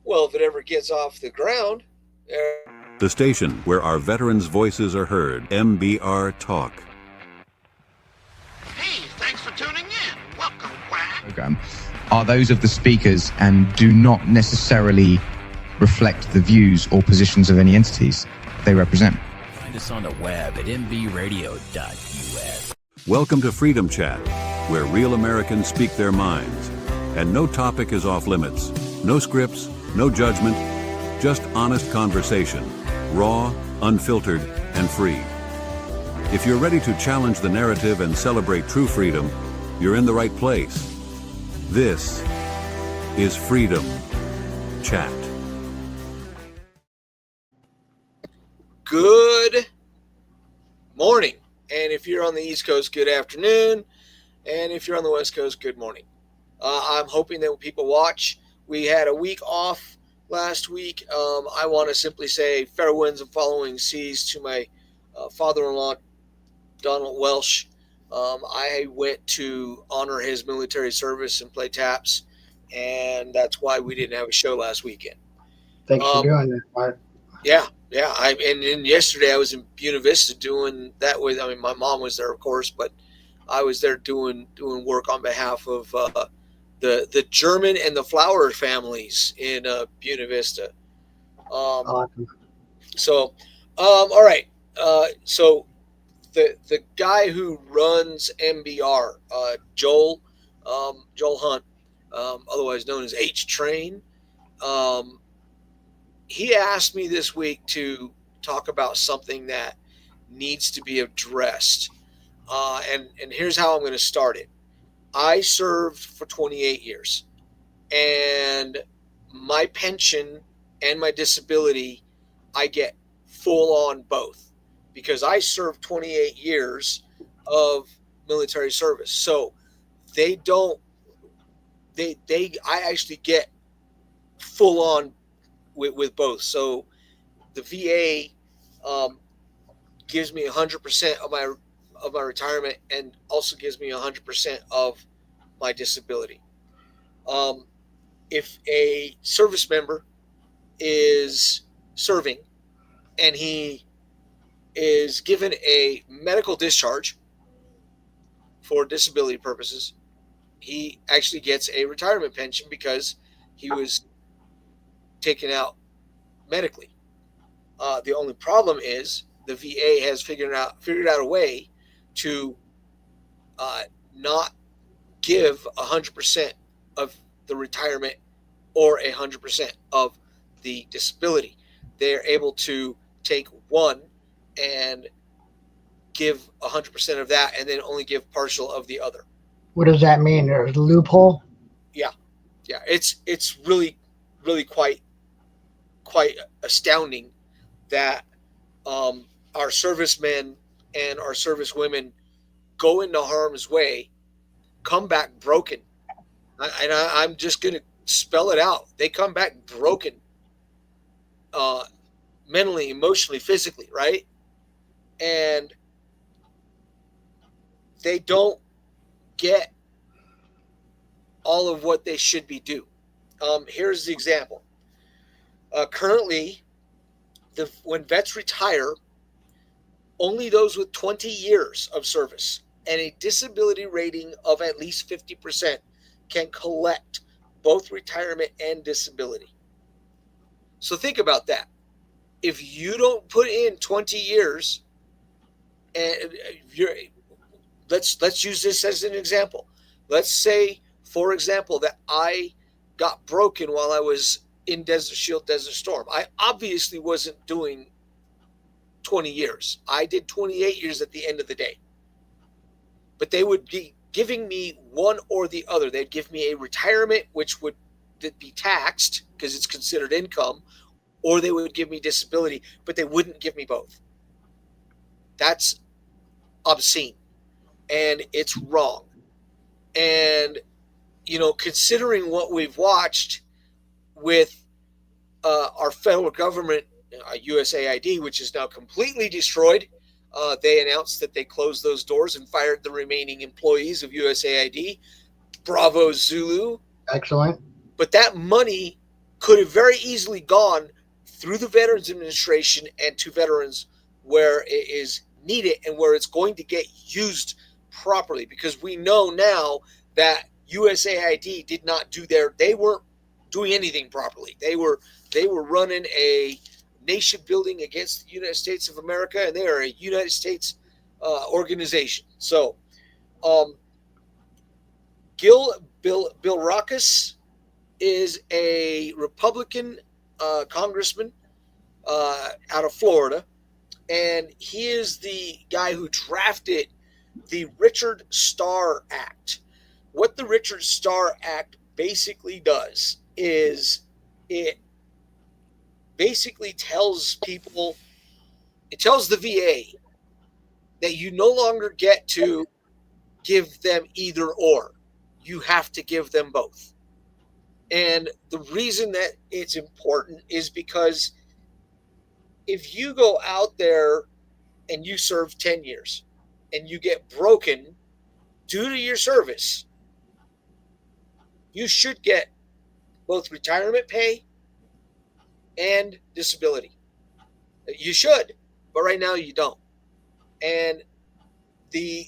Well, if it ever gets off the ground. The station where our veterans' voices are heard, MBR Talk. Hey, thanks for tuning in. Welcome, Quack. Program are those of the speakers and do not necessarily reflect the views or positions of any entities they represent. Find us on the web at mbradio.us. Welcome to Freedom Chat, where real Americans speak their minds. And no topic is off limits. No scripts, no judgment, just honest conversation, raw, unfiltered, and free. If you're ready to challenge the narrative and celebrate true freedom, you're in the right place. This is Freedom Chat. Good morning. And if you're on the East Coast, good afternoon. And if you're on the West Coast, good morning. I'm hoping that when people watch, we had a week off last week. I want to simply say fair winds and following seas to my father-in-law, Donald Welsh. I went to honor his military service and play taps, and that's why we didn't have a show last weekend. Thanks for doing that, Mark. Yeah. And then yesterday I was in Buena Vista doing that with. I mean, my mom was there, of course, but I was there doing work on behalf of the German and the Flower families in Buena Vista. Awesome. So, all right. So the guy who runs MBR, Joel Hunt, otherwise known as H Train, he asked me this week to talk about something that needs to be addressed. And here's how I'm going to start it. I served for 28 years, and my pension and my disability, I get full on both because I served 28 years of military service. So I actually get full on with both. So the VA gives me 100% of my retirement and also gives me 100% of my disability. If a service member is serving and he is given a medical discharge for disability purposes, he actually gets a retirement pension because he was taken out medically. The only problem is the VA has figured out a way to not give 100% of the retirement or 100% of the disability. They're able to take one and give 100% of that and then only give partial of the other. What does that mean? There's a loophole? Yeah. It's really quite astounding that our servicemen and our servicewomen go into harm's way, come back broken. I'm just going to spell it out. They come back broken, mentally, emotionally, physically, right? And they don't get all of what they should be due. Here's the example. Currently, when vets retire, only those with 20 years of service and a disability rating of at least 50% can collect both retirement and disability. So think about that. If you don't put in 20 years, and let's use this as an example. Let's say, for example, that I got broken while I was in Desert Shield, Desert Storm. I obviously wasn't doing 20 years. I did 28 years at the end of the day. But they would be giving me one or the other. They'd give me a retirement, which would be taxed because it's considered income, or they would give me disability, but they wouldn't give me both. That's obscene, and it's wrong. And, considering what we've watched with our federal government, USAID, which is now completely destroyed. They announced that they closed those doors and fired the remaining employees of USAID. Bravo, Zulu. Excellent. But that money could have very easily gone through the Veterans Administration and to veterans where it is needed and where it's going to get used properly, because we know now that USAID did not do they weren't doing anything properly. They were running a nation building against the United States of America, and they are a United States organization. So Bill Rackus is a Republican congressman out of Florida, and he is the guy who drafted the Richard Starr Act. What the Richard Starr Act basically does is it basically tells people, it tells the VA that you no longer get to give them either or. You have to give them both. And the reason that it's important is because if you go out there and you serve 10 years and you get broken due to your service, you should get both retirement pay and disability. You should, but right now you don't. And the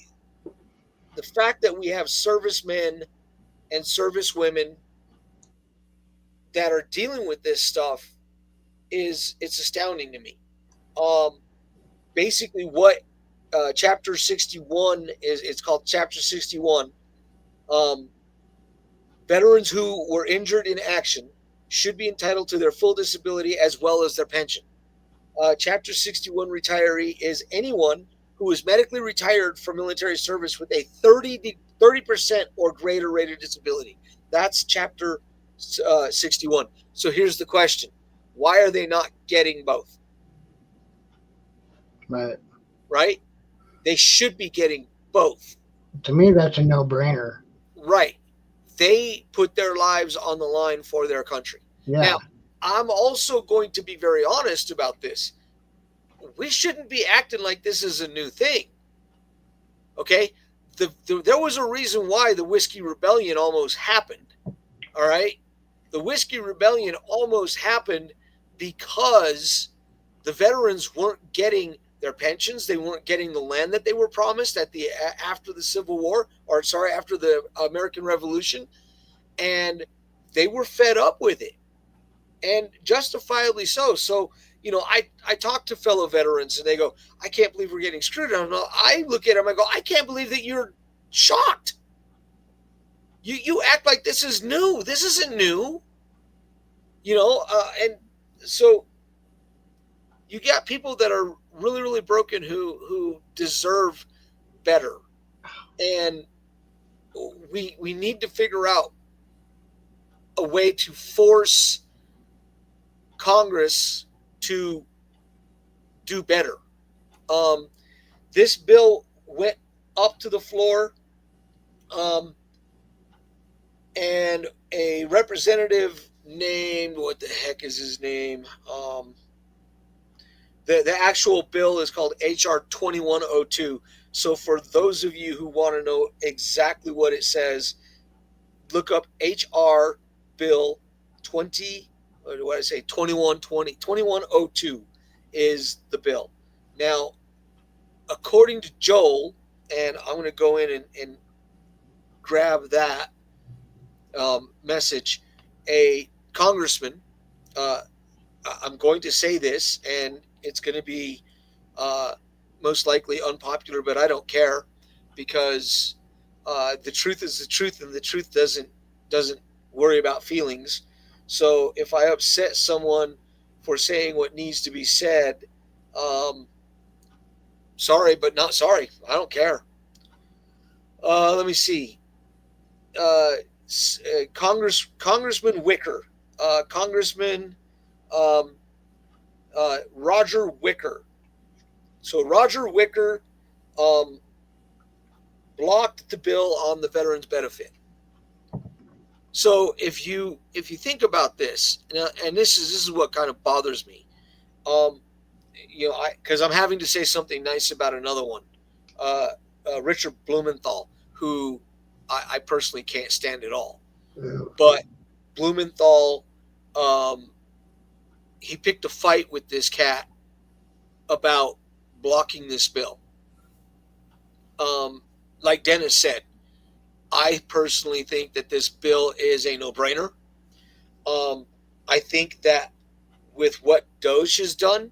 fact that we have servicemen and servicewomen that are dealing with this stuff it's astounding to me. Basically what chapter 61 is, it's called chapter 61. Veterans who were injured in action should be entitled to their full disability as well as their pension. Chapter 61 retiree is anyone who is medically retired from military service with a 30% or greater rated disability. That's chapter 61. So here's the question. Why are they not getting both? Right? They should be getting both. To me, that's a no-brainer. Right. They put their lives on the line for their country. Yeah. Now, I'm also going to be very honest about this. We shouldn't be acting like this is a new thing. Okay? There was a reason why the Whiskey Rebellion almost happened. All right? The Whiskey Rebellion almost happened because the veterans weren't getting their pensions. They weren't getting the land that they were promised after the Civil War, after the American Revolution. And they were fed up with it, and justifiably so. So, I talk to fellow veterans and they go, I can't believe we're getting screwed. I look at them, I go, I can't believe that you're shocked. You act like this is new. This isn't new. And so you got people that are really, really broken who deserve better. And we need to figure out a way to force Congress to do better. This bill went up to the floor, and a representative named, what the heck is his name? The actual bill is called HR 2102. So for those of you who want to know exactly what it says, look up HR Bill 2102 is the bill. Now, according to Joel, and I'm going to go in and grab that message, a congressman, I'm going to say this, and it's going to be most likely unpopular, but I don't care, because the truth is the truth, and the truth doesn't worry about feelings. So if I upset someone for saying what needs to be said, sorry, but not sorry. I don't care. Let me see. Congressman Wicker, Congressman Roger Wicker. So Roger Wicker blocked the bill on the veterans benefit. So if you think about this, and this is what kind of bothers me, because I'm having to say something nice about another one, Richard Blumenthal, who I personally can't stand at all. But Blumenthal he picked a fight with this cat about blocking this bill. Like Dennis said, I personally think that this bill is a no-brainer. I think that with what Doge has done,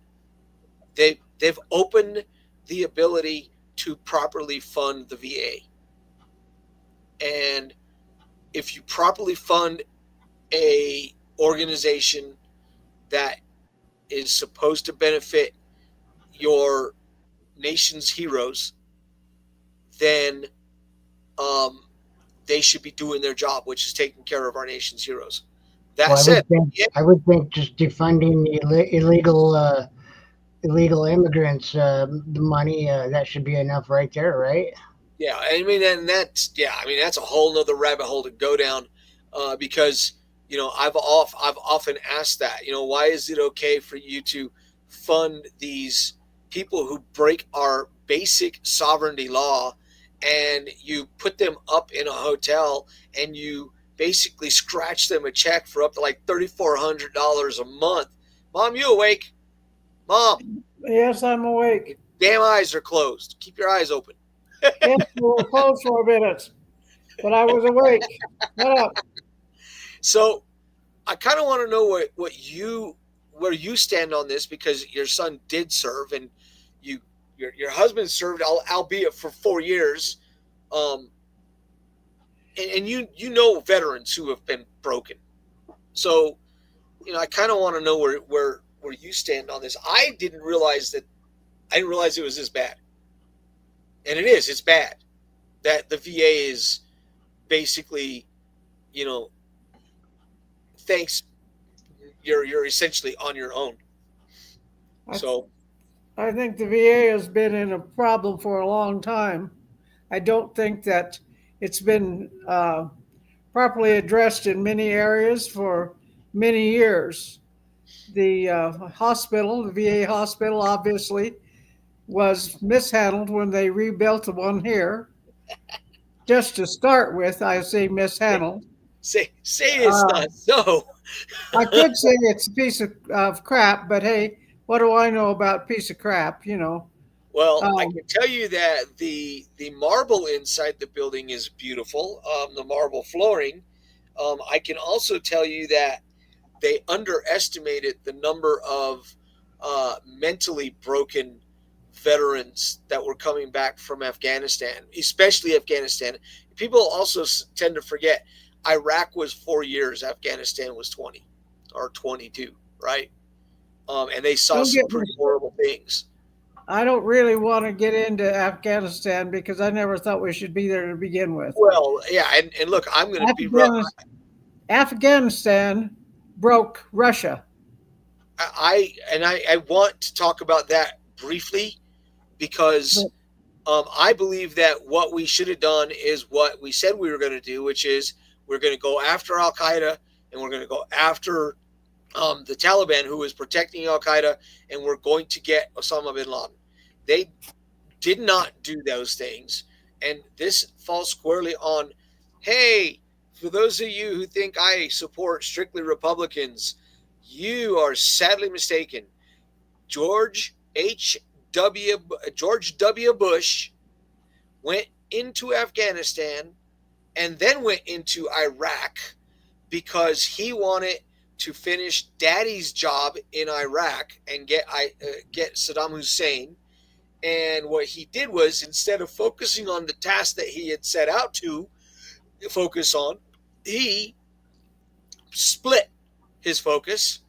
they've opened the ability to properly fund the VA. And if you properly fund a organization that is supposed to benefit your nation's heroes, then they should be doing their job, which is taking care of our nation's heroes. That Well, said, I would think just defunding illegal immigrants, the money, that should be enough right there, right? yeah, I mean, and that's that's a whole nother rabbit hole to go down, because I've often asked that, why is it okay for you to fund these people who break our basic sovereignty law, and you put them up in a hotel and you basically scratch them a check for up to like $3,400 a month? Mom, you awake? Mom, Yes, I'm awake. damn eyes are closed. Keep your eyes open. Yes, we were closed for a minute, but I was awake. Shut up. So I kind of want to know where you stand on this, because your son did serve, and your husband served, albeit for 4 years, and you know veterans who have been broken. So I kind of want to know where you stand on this. I didn't realize it was this bad, and it's bad that the VA is basically, thanks, you're essentially on your own. So I think the VA has been in a problem for a long time. I don't think that it's been properly addressed in many areas for many years. The the VA hospital, obviously, was mishandled when they rebuilt the one here. Just to start with, I say mishandled. say it's not so. I could say it's a piece of crap, but hey, what do I know about piece of crap? Well, I can tell you that the marble inside the building is beautiful. The marble flooring. I can also tell you that they underestimated the number of mentally broken veterans that were coming back from Afghanistan, especially Afghanistan. People also tend to forget Iraq was 4 years, Afghanistan was 20 or 22, right? And they saw some pretty horrible things. I don't really want to get into Afghanistan because I never thought we should be there to begin with. Well, yeah, and look, I'm going to be rough. Afghanistan broke Russia. I want to talk about that briefly, because I believe that what we should have done is what we said we were going to do, which is we're going to go after Al Qaeda, and we're going to go after the Taliban, who is protecting Al Qaeda, and we're going to get Osama bin Laden. They did not do those things, and this falls squarely on, hey, for those of you who think I support strictly Republicans, you are sadly mistaken. George W. Bush went into Afghanistan and then went into Iraq because he wanted to finish Daddy's job in Iraq and get Saddam Hussein. And what he did was, instead of focusing on the task that he had set out to focus on, he split his focus,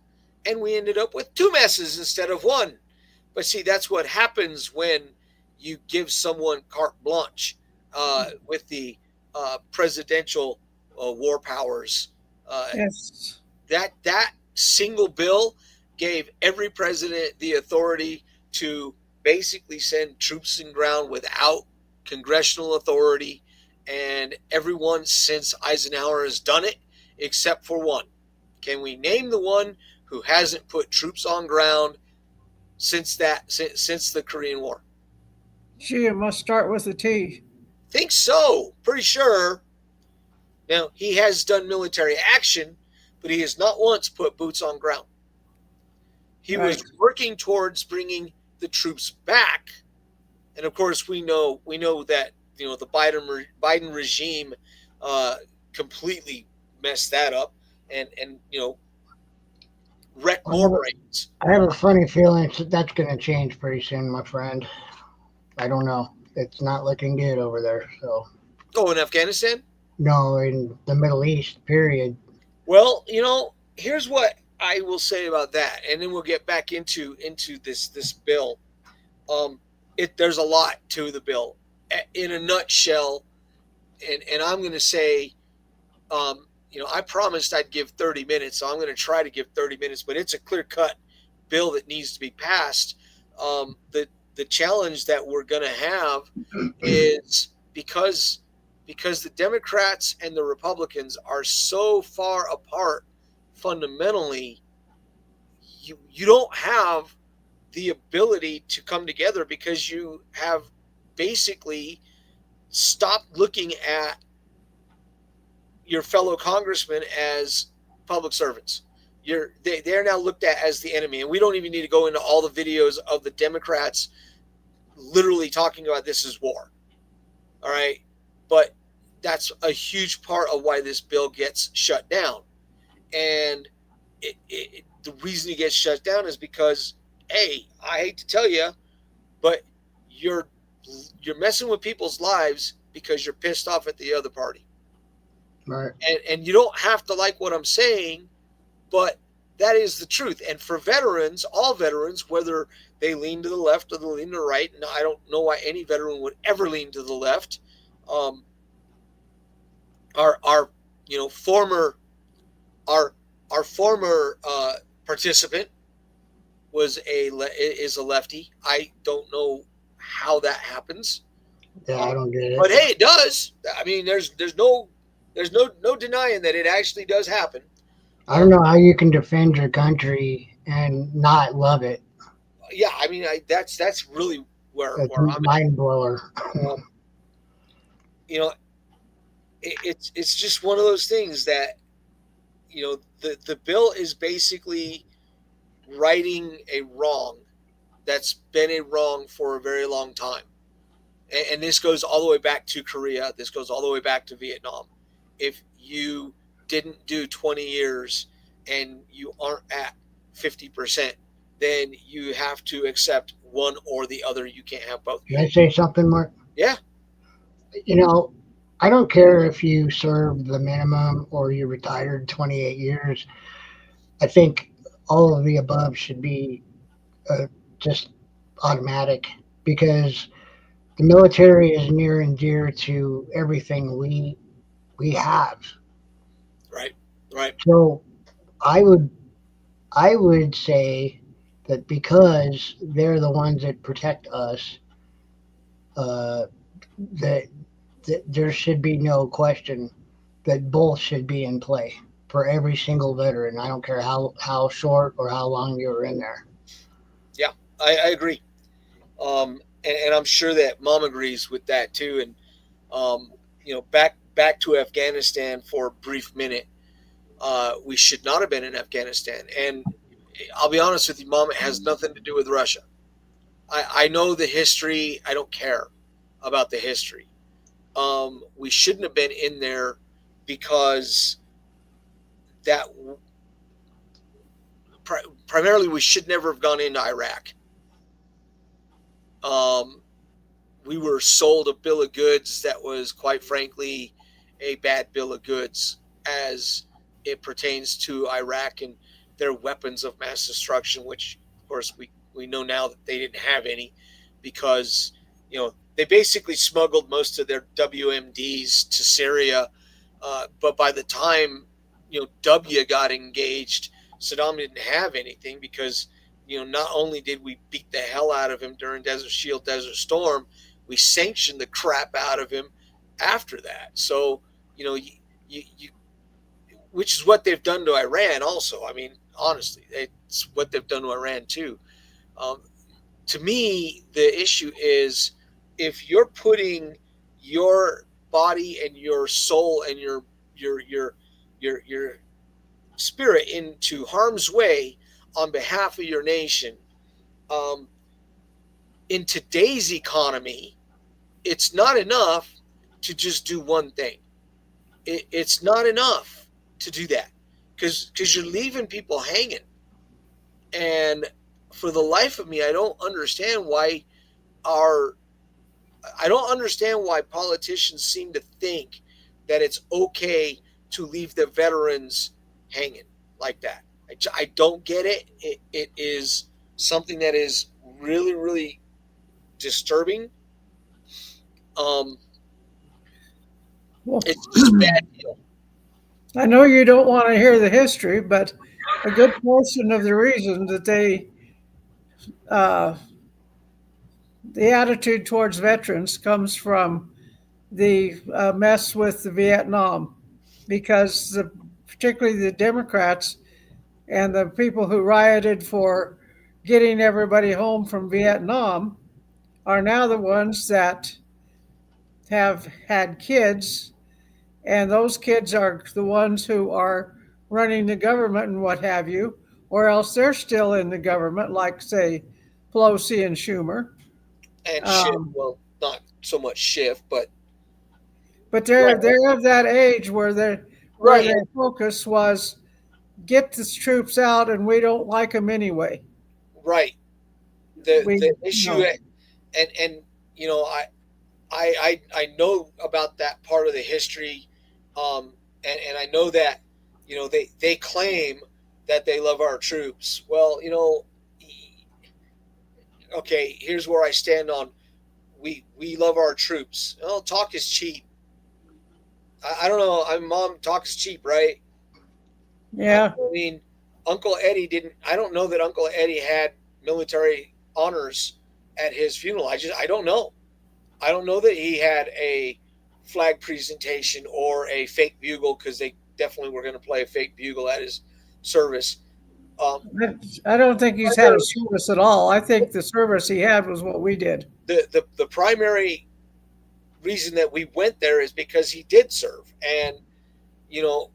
and we ended up with two messes instead of one. But see, that's what happens when you give someone carte blanche with the presidential war powers. Yes. That single bill gave every president the authority to basically send troops in ground without congressional authority, and everyone since Eisenhower has done it except for one. Can we name the one who hasn't put troops on ground since the Korean War? Gee, it must start with a T. Think so. Pretty sure. Now, he has done military action, but he has not once put boots on ground. He Right. was working towards bringing the troops back, and of course we know that the Biden regime completely messed that up, and wrecked I more have, a, brains. I have a funny feeling that's going to change pretty soon, my friend. I don't know. It's not looking good over there. So, Oh, in Afghanistan? no, in the Middle East, period. Well, here's what I will say about that, and then we'll get back into this bill. Um, there's a lot to the bill. In a nutshell, and I'm going to say, I promised I'd give 30 minutes, so I'm going to try to give 30 minutes, but it's a clear cut bill that needs to be passed. The challenge that we're going to have is because the Democrats and the Republicans are so far apart fundamentally, you don't have the ability to come together because you have basically stopped looking at your fellow congressmen as public servants. They're now looked at as the enemy, and we don't even need to go into all the videos of the Democrats literally talking about this as war. All right, but that's a huge part of why this bill gets shut down, and the reason it gets shut down is because, hey, I hate to tell you, but you're messing with people's lives because you're pissed off at the other party. Right. And you don't have to like what I'm saying, but that is the truth. And for veterans, all veterans, whether they lean to the left or they lean to the right, and I don't know why any veteran would ever lean to the left. Our former participant is a lefty. I don't know how that happens. Yeah, I don't get it. But hey, it does. I mean, there's no denying that it actually does happen. I don't know how you can defend your country and not love it. Yeah, I mean, that's really where That's I'm mind blower. It's just one of those things that the bill is basically righting a wrong that's been a wrong for a very long time, and this goes all the way back to Korea. This goes all the way back to Vietnam. If you didn't do 20 years and you aren't at 50%, then you have to accept one or the other. You can't have both. Can I say something, Mark? Yeah. I don't care if you served the minimum or you retired 28 years. I think all of the above should be just automatic because the military is near and dear to everything we have. Right. So I would say that because they're the ones that protect us, that there should be no question that both should be in play for every single veteran. I don't care how short or how long you were in there. Yeah, I agree. And I'm sure that Mom agrees with that too. And back to Afghanistan for a brief minute. We should not have been in Afghanistan. And I'll be honest with you, Mom, it has nothing to do with Russia. I know the history. I don't care about the history. We shouldn't have been in there because primarily we should never have gone into Iraq. We were sold a bill of goods that was, quite frankly, a bad bill of goods as it pertains to Iraq and their weapons of mass destruction, which, of course, we know now that they didn't have any because, they basically smuggled most of their WMDs to Syria. But by the time, W got engaged, Saddam didn't have anything because, not only did we beat the hell out of him during Desert Shield, Desert Storm, we sanctioned the crap out of him after that. So, which is what they've done to Iran also. I mean, honestly, it's what they've done to Iran too. To me, the issue is if you're putting your body and your soul and your spirit into harm's way on behalf of your nation. In today's economy, it's not enough to just do one thing. It's not enough to do that because you're leaving people hanging. And for the life of me, I don't understand why politicians seem to think that it's okay to leave the veterans hanging like that. I don't get it. It is something that is really, really disturbing. It's just a bad deal. I know you don't want to hear the history, but a good portion of the reason that the attitude towards veterans comes from the mess with the Vietnam, because particularly the Democrats and the people who rioted for getting everybody home from Vietnam are now the ones that have had kids, and those kids are the ones who are running the government and what have you, or else they're still in the government, like, say, Pelosi and Schumer. And Schiff, well, not so much Schiff, but they're of that age where their focus was get the troops out, and we don't like them anyway. Right. The issue, and you know, I know about that part of the history, and I know that, you know, they claim that they love our troops. Well, you know, okay, here's where I stand on we love our troops. Well, talk is cheap. I don't know. Mom, talk is cheap, right? Yeah. I mean, Uncle Eddie didn't. I don't know that Uncle Eddie had military honors at his funeral. I don't know. I don't know that he had a flag presentation or a fake bugle, because they definitely were going to play a fake bugle at his service. I don't think he's had a service at all. I think the service he had was what we did. The primary reason that we went there is because he did serve. And, you know,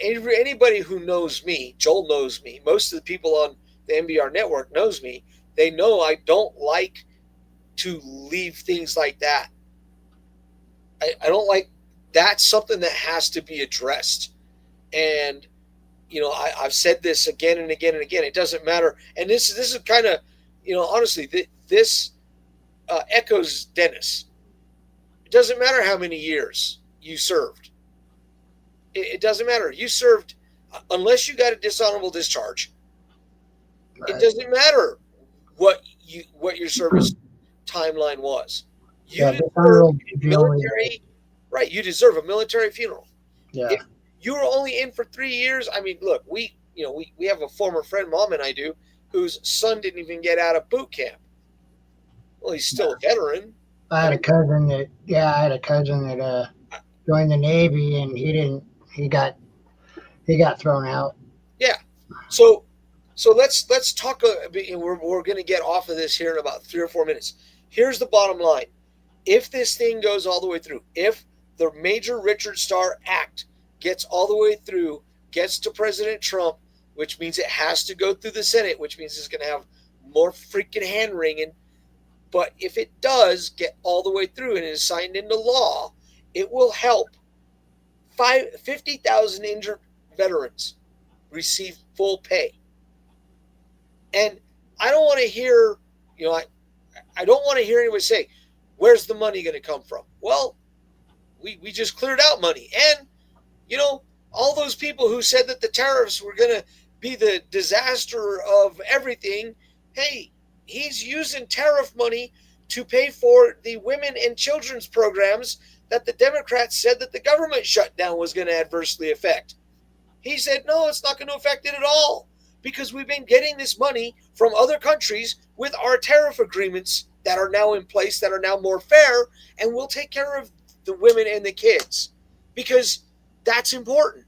anybody who knows me, Joel knows me, most of the people on the NBR network knows me, they know I don't like to leave things like that. I don't like, that's something that has to be addressed. And, you know, I've said this again and again and again. It doesn't matter. And this is kind of, you know, honestly, this echoes Dennis. It doesn't matter how many years you served. It doesn't matter. You served, unless you got a dishonorable discharge. Right. It doesn't matter what your service timeline was. You deserve a military, right? You deserve a military funeral. Yeah. If you were only in for 3 years, I mean, look, we have a former friend, Mom and I do, whose son didn't even get out of boot camp. Well, he's still a veteran. I had a cousin that joined the Navy, and he got thrown out. Yeah. So let's talk. We're going to get off of this here in about 3 or 4 minutes. Here's the bottom line: if this thing goes all the way through, if the major Richard Starr Act gets all the way through, gets to President Trump, which means it has to go through the Senate, which means it's going to have more freaking hand wringing. But if it does get all the way through and is signed into law, it will help 50,000 injured veterans receive full pay. And I don't want to hear, you know, I don't want to hear anybody say, where's the money going to come from? Well, we just cleared out money. And, you know, all those people who said that the tariffs were going to be the disaster of everything, hey, he's using tariff money to pay for the women and children's programs that the Democrats said that the government shutdown was going to adversely affect. He said, no, it's not going to affect it at all, because we've been getting this money from other countries with our tariff agreements that are now in place, that are now more fair, and we'll take care of the women and the kids, because that's important.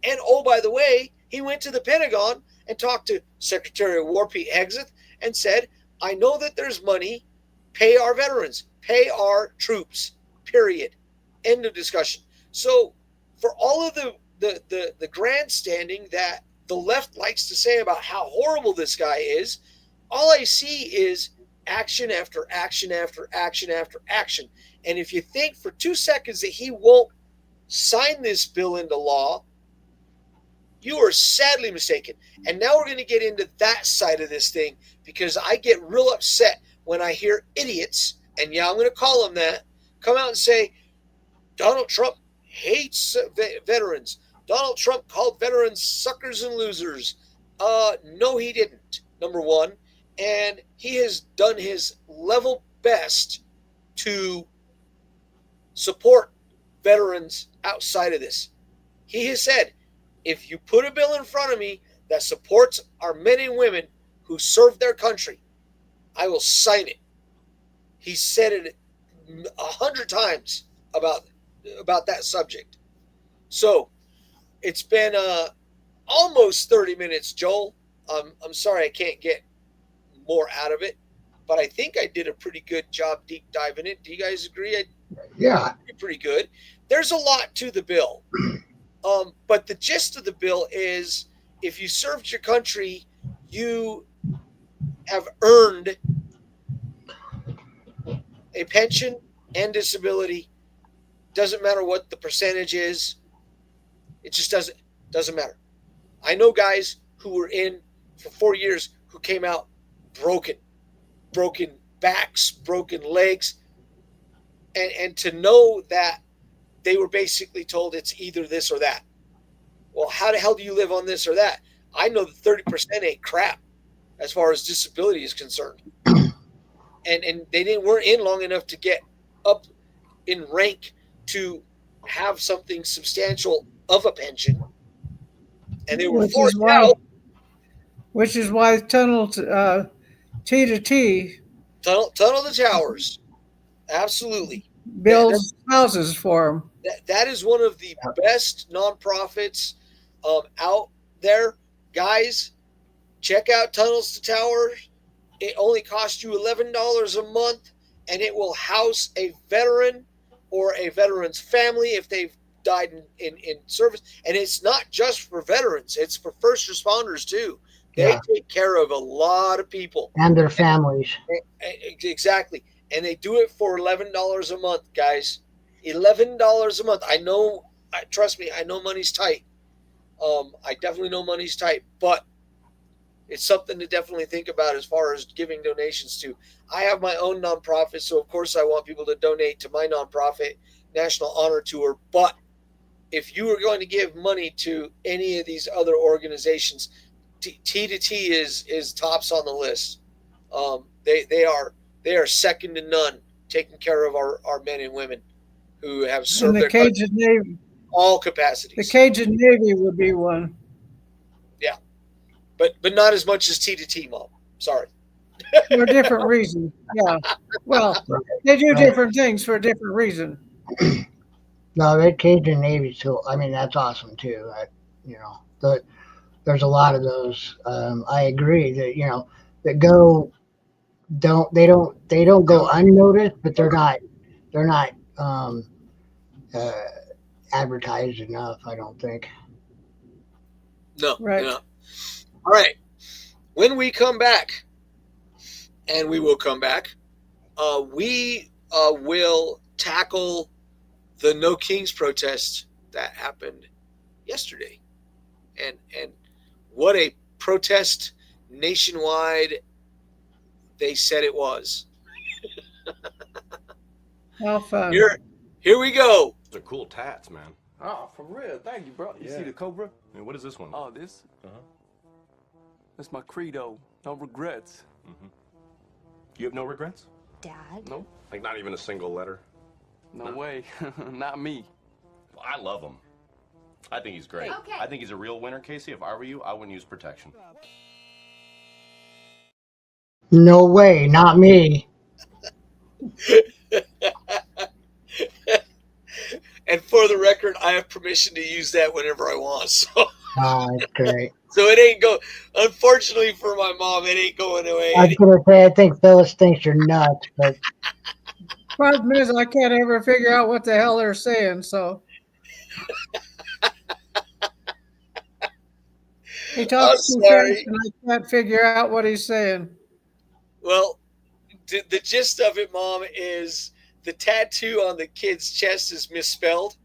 And, oh, by the way, he went to the Pentagon and talked to Secretary of War Pete Hegseth and said, I know that there's money. Pay our veterans. Pay our troops. Period. End of discussion. So for all of the grandstanding that the left likes to say about how horrible this guy is, all I see is action after action after action after action. And if you think for 2 seconds that he won't sign this bill into law, you are sadly mistaken. And now we're going to get into that side of this thing, because I get real upset when I hear idiots, and yeah, I'm going to call them that, come out and say, Donald Trump hates veterans. Donald Trump called veterans suckers and losers. No, he didn't, number one. And he has done his level best to support veterans outside of this. He has said, if you put a bill in front of me that supports our men and women who served their country, I will sign it. He said it 100 times about that subject. So it's been almost 30 minutes, Joel. I'm sorry I can't get more out of it, but I think I did a pretty good job deep diving it. Do you guys agree? Yeah. Pretty good. There's a lot to the bill. But the gist of the bill is, if you served your country, you have earned a pension and disability. Doesn't matter what the percentage is. It just doesn't matter. I know guys who were in for 4 years who came out broken backs, broken legs, and to know that they were basically told it's either this or that. Well, how the hell do you live on this or that? I know that 30% ain't crap as far as disability is concerned. And they weren't in long enough to get up in rank to have something substantial of a pension. And they were forced out. Which is why tunnel T to T. Tunnel to towers. Absolutely. Builds houses for them. That is one of the best nonprofits out there. Guys, check out Tunnels to Towers. It only costs you $11 a month, and it will house a veteran or a veteran's family if they've died in service. And it's not just for veterans. It's for first responders, too. They take care of a lot of people. And their families. Exactly. And they do it for $11 a month, guys. $11 a month. I know, trust me, I know money's tight. I definitely know money's tight, but it's something to definitely think about as far as giving donations to. I have my own nonprofit, so of course I want people to donate to my nonprofit, National Honor Tour. But if you are going to give money to any of these other organizations, T to T is tops on the list. They are second to none, taking care of our men and women who have served and the their Cajun Navy. All capacities. The Cajun Navy would be one. Yeah, but not as much as T to T, Mom. Sorry. For different reasons. Yeah. Well, they do different things for a different reason. No, the Cajun Navy too. I mean, that's awesome too. There's a lot of those. I agree that that they don't go unnoticed, but they're not advertised enough, I don't think. No. Right. No. All right. When we come back, and we will come back, we will tackle the No Kings protest that happened yesterday. And what a protest nationwide they said it was. How fun. Here we go. They're cool tats, man. Oh, for real. Thank you, bro. You see the Cobra? And what is this one? Oh, this? That's my credo. No regrets. You have no regrets? Dad? Nope. Like not even a single letter? No way. Not me. Well, I love him. I think he's great. Okay. I think he's a real winner, Casey. If I were you, I wouldn't use protection. No way, not me. And for the record, I have permission to use that whenever I want. So, That's great. so it ain't go. Unfortunately for my mom, it ain't going away. I was gonna say, I think Phyllis thinks you're nuts, but Problem is, I can't ever figure out what the hell they're saying. So He I'm talks too fast sorry. and I can't figure out what he's saying. Well, the gist of it, Mom, is the tattoo on the kid's chest is misspelled,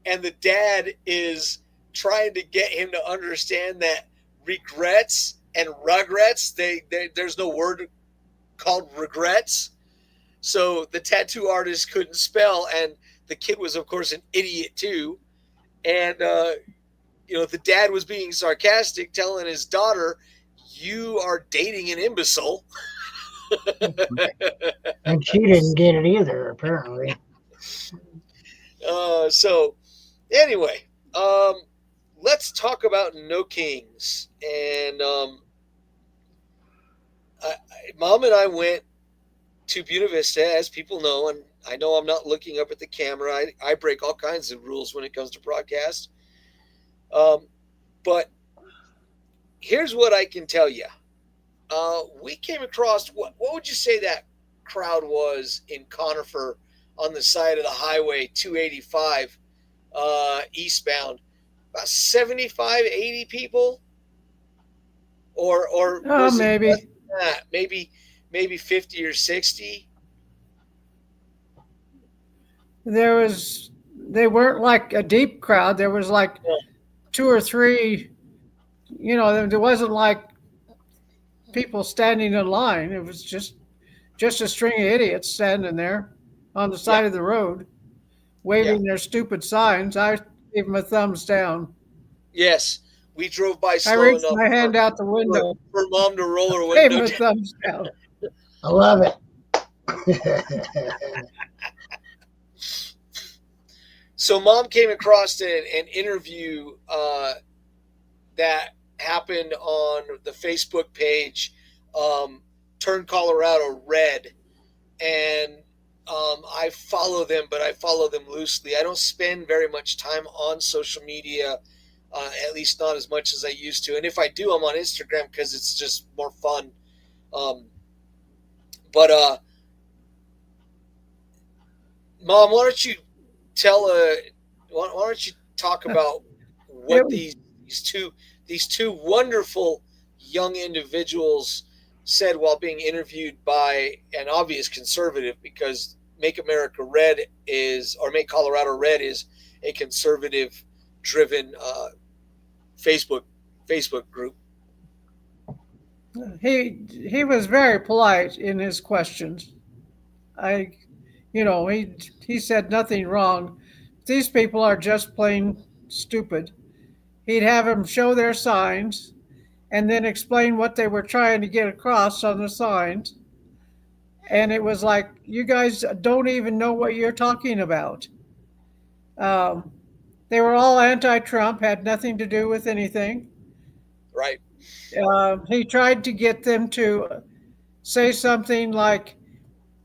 and the dad is trying to get him to understand that regrets and regrets, there's no word called regrets. So the tattoo artist couldn't spell, and the kid was, of course, an idiot too. And the dad was being sarcastic, telling his daughter, "You are dating an imbecile." And she didn't get it either, apparently. So anyway, let's talk about No Kings. And Mom and I went to Buena Vista, as people know, and I know I'm not looking up at the camera. I break all kinds of rules when it comes to broadcast. But here's what I can tell you. We came across, what would you say that crowd was in Conifer on the side of the highway 285 eastbound? About 75, 80 people? Or was Maybe. it less than that? Maybe 50 or 60? They weren't like a deep crowd. There was like two or three, there wasn't like people standing in line. It was just a string of idiots standing there on the side of the road, waving their stupid signs. I gave them a thumbs down. Yes, we drove by I slow reached enough my hand out the window. for Mom to roll her Gave window them a down. thumbs down. I love it. So Mom came across an interview that happened on the Facebook page, Turn Colorado Red. And I follow them, but I follow them loosely. I don't spend very much time on social media, at least not as much as I used to. And if I do, I'm on Instagram because it's just more fun. But Mom, why don't you why don't you talk about what these two wonderful young individuals said while being interviewed by an obvious conservative, because Make America Red Make Colorado Red is a conservative driven Facebook group. He was very polite in his questions. He said nothing wrong. These people are just plain stupid. He'd have them show their signs and then explain what they were trying to get across on the signs. And it was like, you guys don't even know what you're talking about. They were all anti-Trump, had nothing to do with anything. Right. He tried to get them to say something like,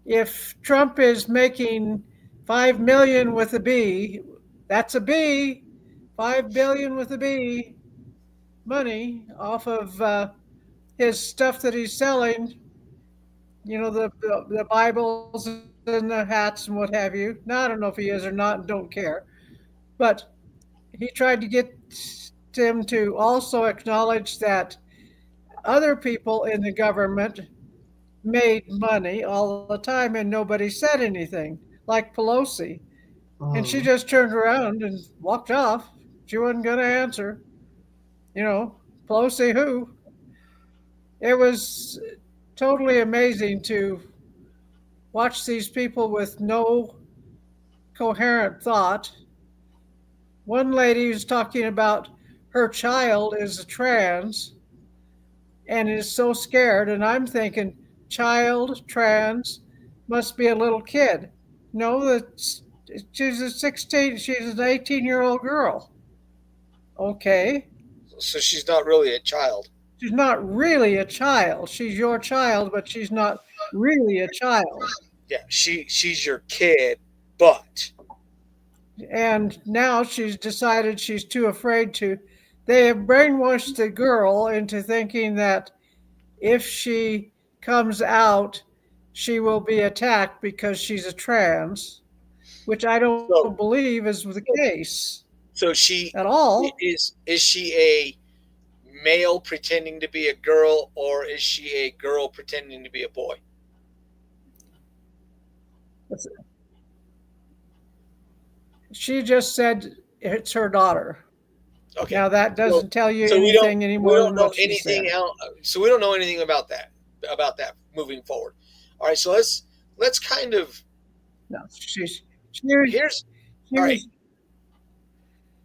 if Trump is making 5 million with a B, that's a B, 5 billion with a B, money off of his stuff that he's selling, the Bibles and the hats and what have you. Now, I don't know if he is or not, don't care. But he tried to get them to also acknowledge that other people in the government made money all the time and nobody said anything, like Pelosi. And she just turned around and walked off. She wasn't going to answer. Pelosi who? It was totally amazing to watch these people with no coherent thought. One lady was talking about her child is a trans and is so scared. And I'm thinking, child, trans, must be a little kid. No, she's an 18-year-old girl. Okay. So she's not really a child. She's not really a child. She's your child, but she's not really a child. Yeah, she's your kid, but. And now she's decided she's too afraid to. They have brainwashed the girl into thinking that if she comes out, she will be attacked because she's a trans, which I don't believe is the case. So she at all. Is she a male pretending to be a girl, or is she a girl pretending to be a boy? She just said it's her daughter. Okay. Now that doesn't tell you So anything any we more don't than know what she anything said. out. So we don't know anything about that moving forward. All right. So let's kind of No, here's she all right. was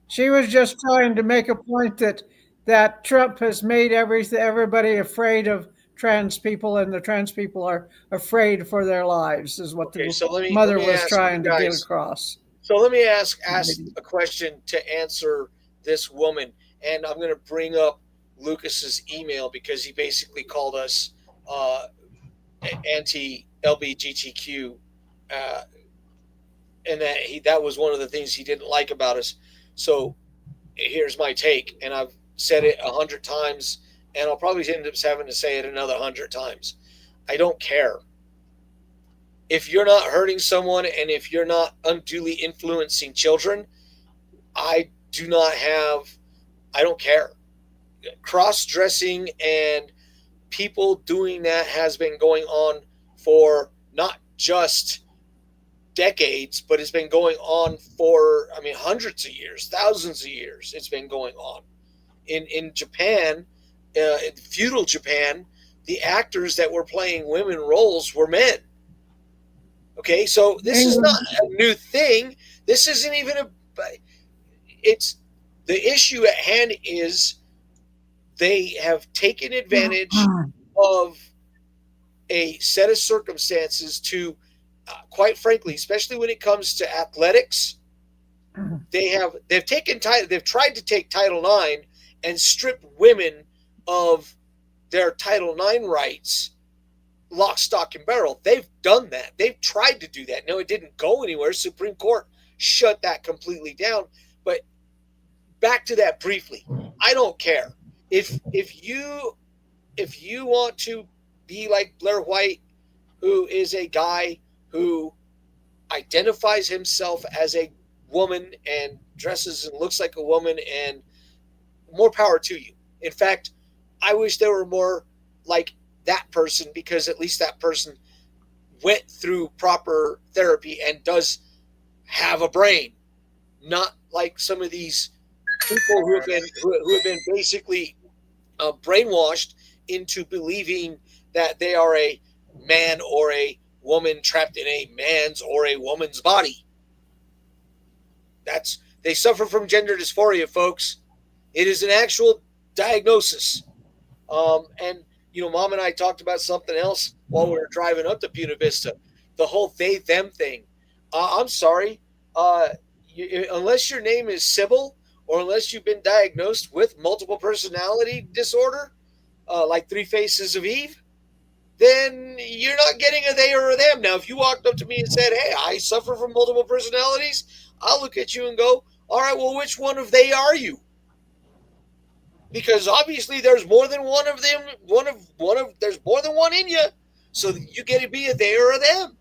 she was just trying to make a point that Trump has made everybody afraid of trans people, and the trans people are afraid for their lives, is what Okay. the So let mother me was ask you trying to get guys. across. So let me ask a question to answer this woman, and I'm going to bring up Lucas's email because he basically called us anti-LBGTQ, and that was one of the things he didn't like about us. So here's my take, and I've said it 100 times, and I'll probably end up having to say it another 100 times. I don't care. If you're not hurting someone and if you're not unduly influencing children, I don't care. Cross-dressing and people doing that has been going on for not just decades, but it's been going on for, hundreds of years, thousands of years. It's been going on. In Japan, in feudal Japan, the actors that were playing women roles were men. Okay, so this is not a new thing. This isn't even it's the issue at hand is they have taken advantage of a set of circumstances to, quite frankly, especially when it comes to athletics, they've tried to take Title IX and strip women of their Title IX rights, lock, stock, and barrel. They've done that. They've tried to do that. No, it didn't go anywhere. Supreme Court shut that completely down. But back to that briefly. I don't care. If you want to be like Blair White, who is a guy who identifies himself as a woman and dresses and looks like a woman, and more power to you. In fact, I wish there were more like that person, because at least that person went through proper therapy and does have a brain, not like some of these people who have been basically brainwashed into believing that they are a man or a woman trapped in a man's or a woman's body. They suffer from gender dysphoria, folks. It is an actual diagnosis. And Mom and I talked about something else while we were driving up to Buena Vista. The whole they them thing. I'm sorry. Unless your name is Sybil, or unless you've been diagnosed with multiple personality disorder, like Three Faces of Eve, then you're not getting a they or a them. Now, if you walked up to me and said, hey, I suffer from multiple personalities, I'll look at you and go, all right, well, which one of they are you? Because obviously there's more than one of them. There's more than one in you. So you get to be a they or a them.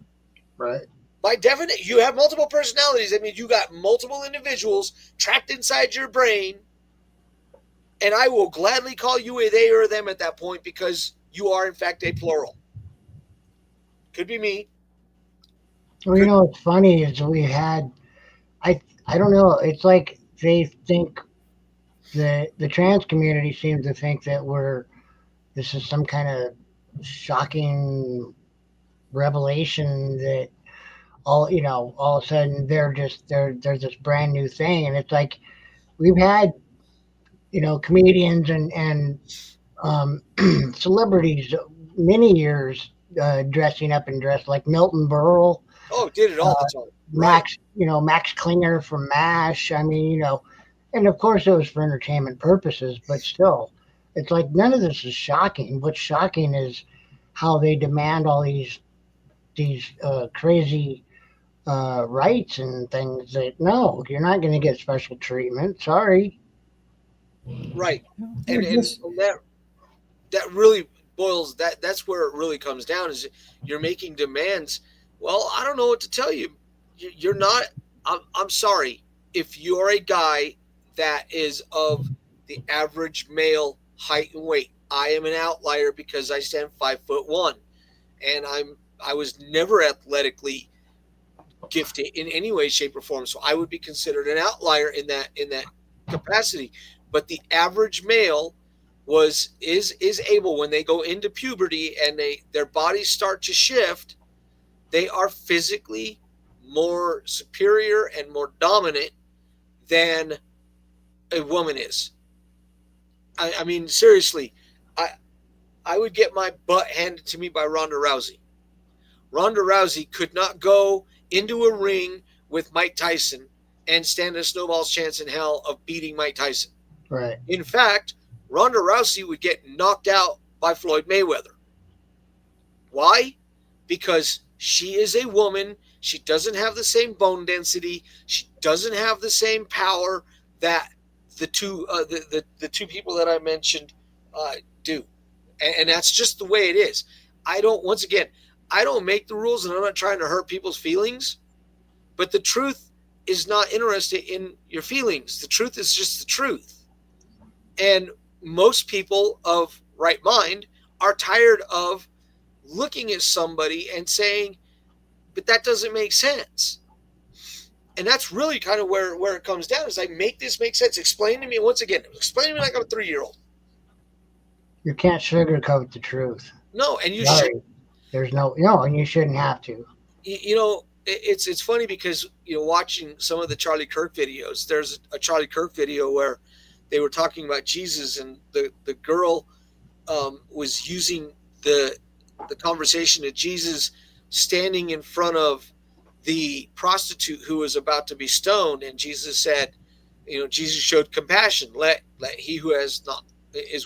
Right. By definition, you have multiple personalities. That means you got multiple individuals trapped inside your brain. And I will gladly call you a they or a them at that point, because you are, in fact, a plural. Could be me. Well, what's funny is we had, I don't know, it's like they think, the trans community seems to think that this is some kind of shocking revelation that all of a sudden they're this brand new thing. And it's like we've had comedians and celebrities many years dressing up and dressed like Milton Berle. Oh, did it all the time. Max, Max Klinger from MASH. And of course it was for entertainment purposes, but still, it's like none of this is shocking. What's shocking is how they demand all these crazy rights and things that, no, you're not going to get special treatment. Sorry. Right. And that really boils, that's where it really comes down, is you're making demands. Well, I don't know what to tell you. You're not, I'm sorry. If you're a guy that is of the average male height and weight. I am an outlier because I stand 5'1", and I was never athletically gifted in any way, shape, or form. So I would be considered an outlier in that capacity. But the average male is able, when they go into puberty and their bodies start to shift, they are physically more superior and more dominant than a woman is. I mean, seriously, I would get my butt handed to me by Ronda Rousey. Ronda Rousey could not go into a ring with Mike Tyson and stand a snowball's chance in hell of beating Mike Tyson. Right. In fact, Ronda Rousey would get knocked out by Floyd Mayweather. Why? Because she is a woman. She doesn't have the same bone density. She doesn't have the same power that the two people that I mentioned do. And that's just the way it is. I don't make the rules, and I'm not trying to hurt people's feelings, but the truth is not interested in your feelings. The truth is just the truth. And most people of right mind are tired of looking at somebody and saying, but that doesn't make sense. And that's really kind of where it comes down, is like, make this make sense. Explain to me, once again, explain to me like I'm a 3-year-old. You can't sugarcoat the truth. No, and you Sorry. should. There's no, and you shouldn't have to. It's funny because, watching some of the Charlie Kirk videos, there's a Charlie Kirk video where they were talking about Jesus, and the girl was using the conversation of Jesus standing in front of the prostitute who was about to be stoned, and Jesus said, Jesus showed compassion. Let he who is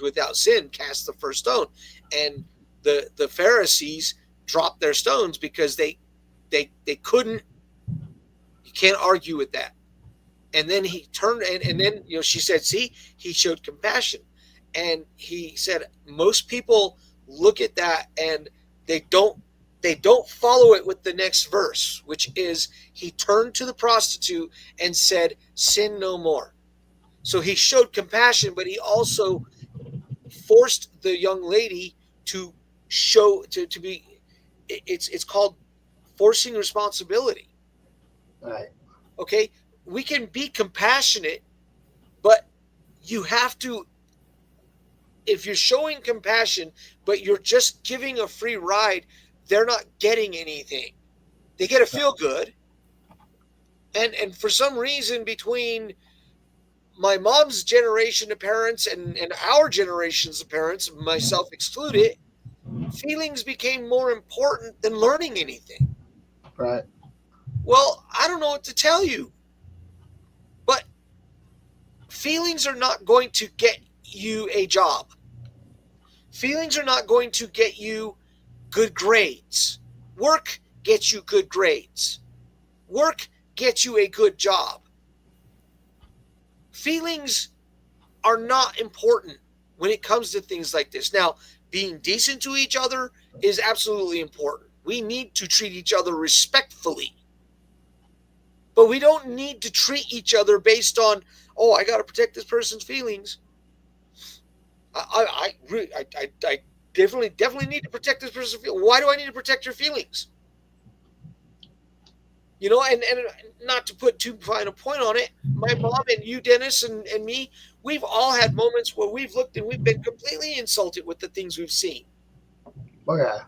without sin cast the first stone. And the Pharisees dropped their stones because they couldn't. You can't argue with that. And then he turned and then she said, see, he showed compassion. And he said most people look at that and they don't follow it with the next verse, which is, he turned to the prostitute and said, sin no more. So he showed compassion, but he also forced the young lady to be, it's called forcing responsibility. Right. Okay. We can be compassionate, but you have to, if you're showing compassion, but you're just giving a free ride, they're not getting anything. They get to feel good. And for some reason, between my mom's generation of parents and our generations of parents, myself excluded, feelings became more important than learning anything. Right. Well, I don't know what to tell you, but feelings are not going to get you a job. Feelings are not going to get you good grades. Work gets you good grades. Work gets you a good job. Feelings are not important when it comes to things like this. Now, being decent to each other is absolutely important. We need to treat each other respectfully. But we don't need to treat each other based on, I got to protect this person's feelings. I definitely need to protect this person's feelings. Why do I need to protect your feelings? And not to put too fine a point on it, my mom and you, Dennis, and me, we've all had moments where we've looked and we've been completely insulted with the things we've seen. Oh, yeah.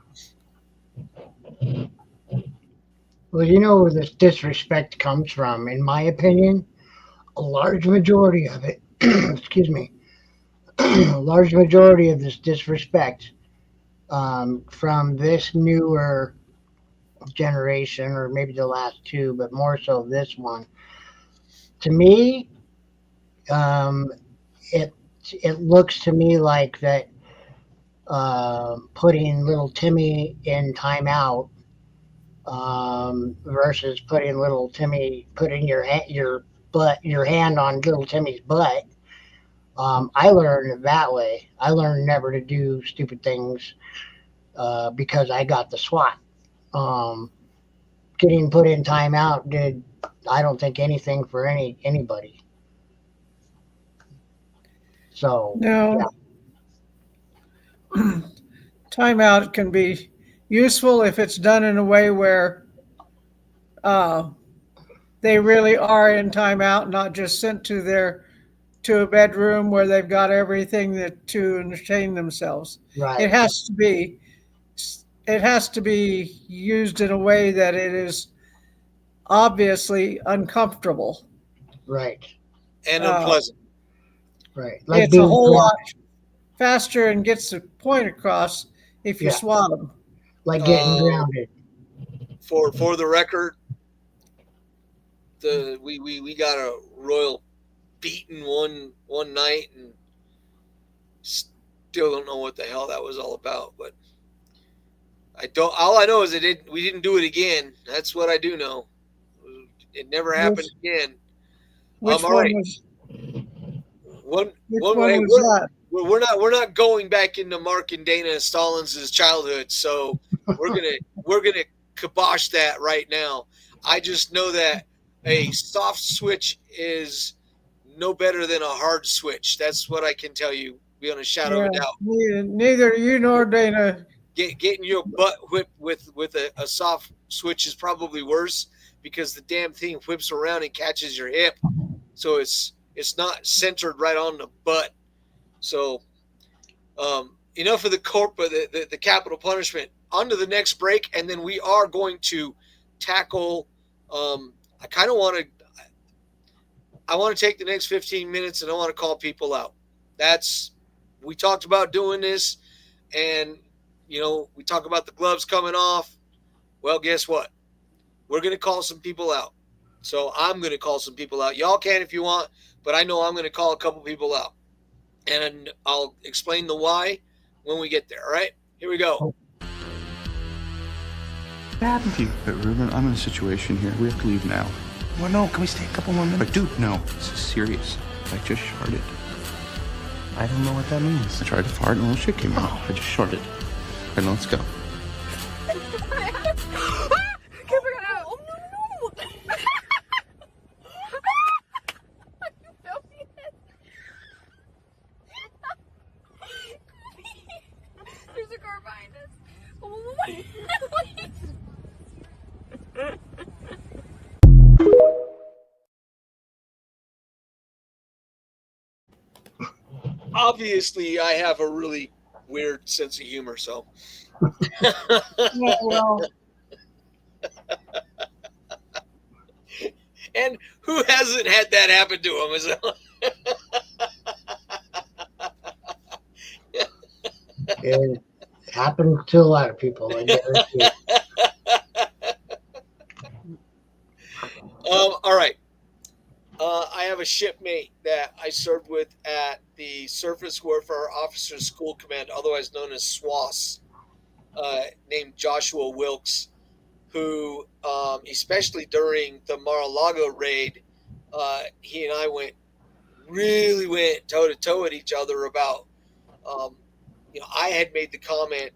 Well, where this disrespect comes from, in my opinion, a large majority of it, excuse me, a large majority of this disrespect from this newer generation, or maybe the last two, but more so this one, to me, it looks to me like that putting little Timmy in timeout versus putting little Timmy, putting your hand on little Timmy's butt. I learned it that way. I learned never to do stupid things because I got the SWAT. Getting put in timeout did, I don't think, anything for anybody. So No. yeah. timeout can be useful if it's done in a way where they really are in timeout, not just sent to a bedroom where they've got everything to entertain themselves. Right. It has to be used in a way that it is obviously uncomfortable. Right. And unpleasant. Right. Like It's a being whole lot grounded. faster and gets the point across if you Yeah. swat them. Like getting grounded. For the record, we got a royal beating one night, and still don't know what the hell that was all about. But all I know is we didn't do it again. That's what I do know. It never happened again. Which all one right. was? One way hey, was that? we're not going back into Mark and Dana Stallings' childhood, so we're gonna kibosh that right now. I just know that a soft switch is no better than a hard switch. That's what I can tell you beyond a shadow of a doubt. Neither you nor Dana. Getting your butt whipped with a soft switch is probably worse, because the damn thing whips around and catches your hip, so it's not centered right on the butt. So enough of the capital punishment. On to the next break, and then we are going to tackle I want to take the next 15 minutes, and I want to call people out. We talked about doing this, and we talk about the gloves coming off. Well, guess what? We're going to call some people out. So I'm going to call some people out. Y'all can if you want, but I know I'm going to call a couple people out. And I'll explain the why when we get there, all right? Here we go. What happened to you? Ruben, I'm in a situation here. We have to leave now. Well, no, can we stay a couple more minutes? But dude, no, this is serious. I just sharted. I don't know what that means. I tried to fart and a little shit came out. I just sharted. All right, let's go. There's a car behind us. Obviously, I have a really weird sense of humor, so. Yeah, well, and who hasn't had that happen to him? It happened to a lot of people. I guarantee. All right. I have a shipmate that I served with at the Surface Warfare Officers School Command, otherwise known as SWAS, named Joshua Wilkes, who, especially during the Mar-a-Lago raid, he and I went toe-to-toe at each other about, I had made the comment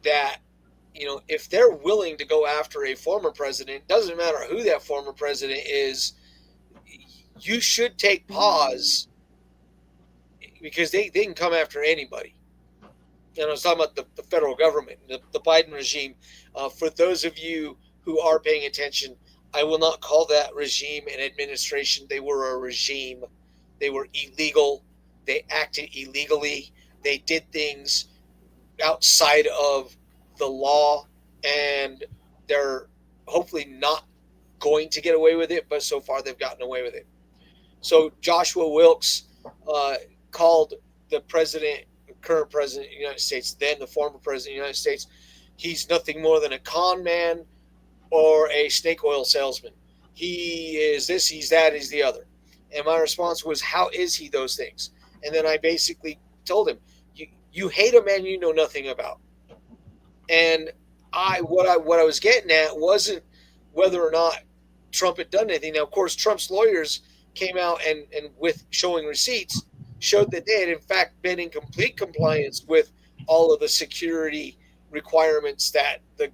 that, if they're willing to go after a former president, doesn't matter who that former president is, you should take pause, because they can come after anybody. And I was talking about the federal government, the Biden regime. For those of you who are paying attention, I will not call that regime an administration. They were a regime. They were illegal. They acted illegally. They did things outside of the law, and they're hopefully not going to get away with it, but so far they've gotten away with it. So Joshua Wilkes called the current president of the United States, then the former president of the United States, he's nothing more than a con man or a snake oil salesman. He is this, he's that, he's the other. And my response was, how is he those things? And then I basically told him, you hate a man you know nothing about. And what I was getting at wasn't whether or not Trump had done anything. Now, of course, Trump's lawyers came out and with showing receipts, showed that they had in fact been in complete compliance with all of the security requirements that the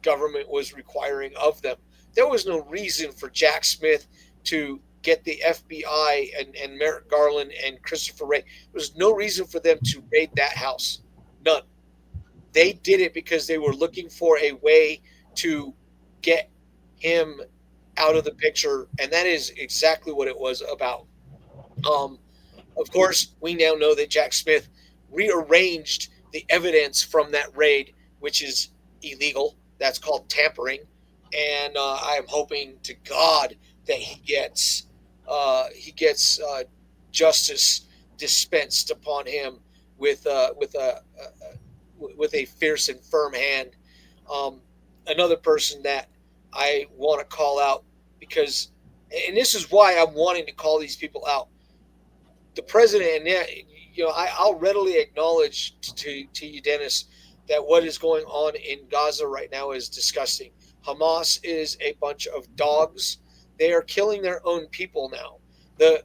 government was requiring of them. There was no reason for Jack Smith to get the FBI and Merrick Garland and Christopher Wray. There was no reason for them to raid that house. None. They did it because they were looking for a way to get him out of the picture, and that is exactly what it was about. Of course, we now know that Jack Smith rearranged the evidence from that raid, which is illegal. That's called tampering, and I am hoping to God that he gets justice dispensed upon him with a fierce and firm hand. Another person that I want to call out because, and this is why I'm wanting to call these people out. The president, and I'll readily acknowledge to you, Dennis, that what is going on in Gaza right now is disgusting. Hamas is a bunch of dogs. They are killing their own people now. The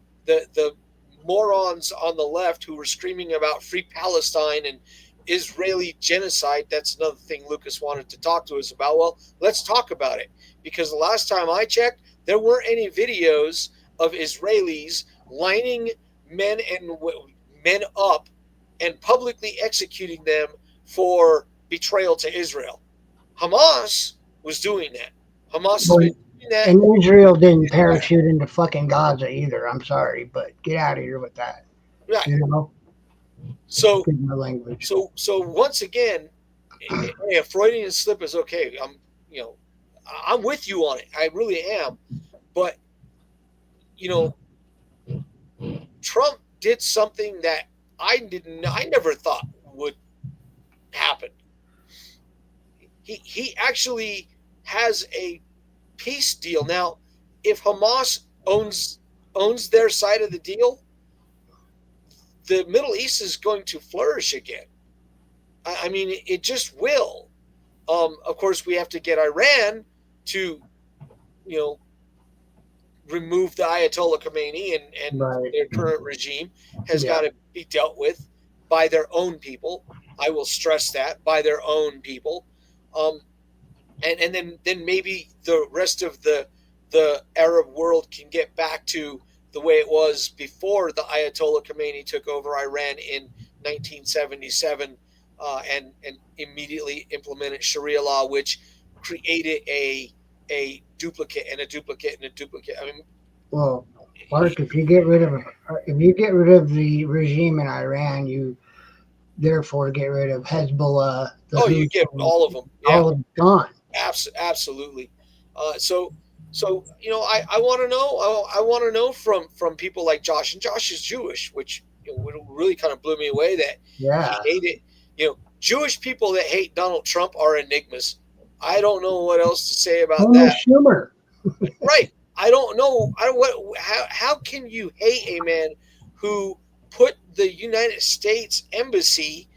morons on the left who were screaming about free Palestine and Israeli genocide, that's another thing Lucas wanted to talk to us about. Well, let's talk about it, because the last time I checked, there weren't any videos of Israelis lining men up and publicly executing them for betrayal to Israel. Hamas was doing that. Hamas has been doing that. And Israel didn't parachute into fucking Gaza either. I'm sorry, but get out of here with that. Right. You know? So my language. So once again, a Freudian slip is okay. I'm with you on it. I really am. But Trump did something that I never thought would happen. He actually has a peace deal. Now, if Hamas owns their side of the deal, the Middle East is going to flourish again. I mean, it just will. Of course, we have to get Iran to, remove the Ayatollah Khomeini, and right. Their current regime has got to be dealt with by their own people. I will stress that, by their own people. And then maybe the rest of the Arab world can get back to the way it was before the Ayatollah Khomeini took over Iran in 1977 and immediately implemented Sharia law, which created a duplicate and a duplicate and a duplicate. I mean, well, Mark, if you get rid of the regime in Iran, you therefore get rid of Hezbollah. You get all of them. Yeah. All of them gone. Absolutely. So I want to know. I want to know from people like Josh, and Josh is Jewish, which really kind of blew me away that he hated. Jewish people that hate Donald Trump are enigmas. I don't know what else to say about that. Schumer. Right. I don't know. How can you hate a man who put the United States embassy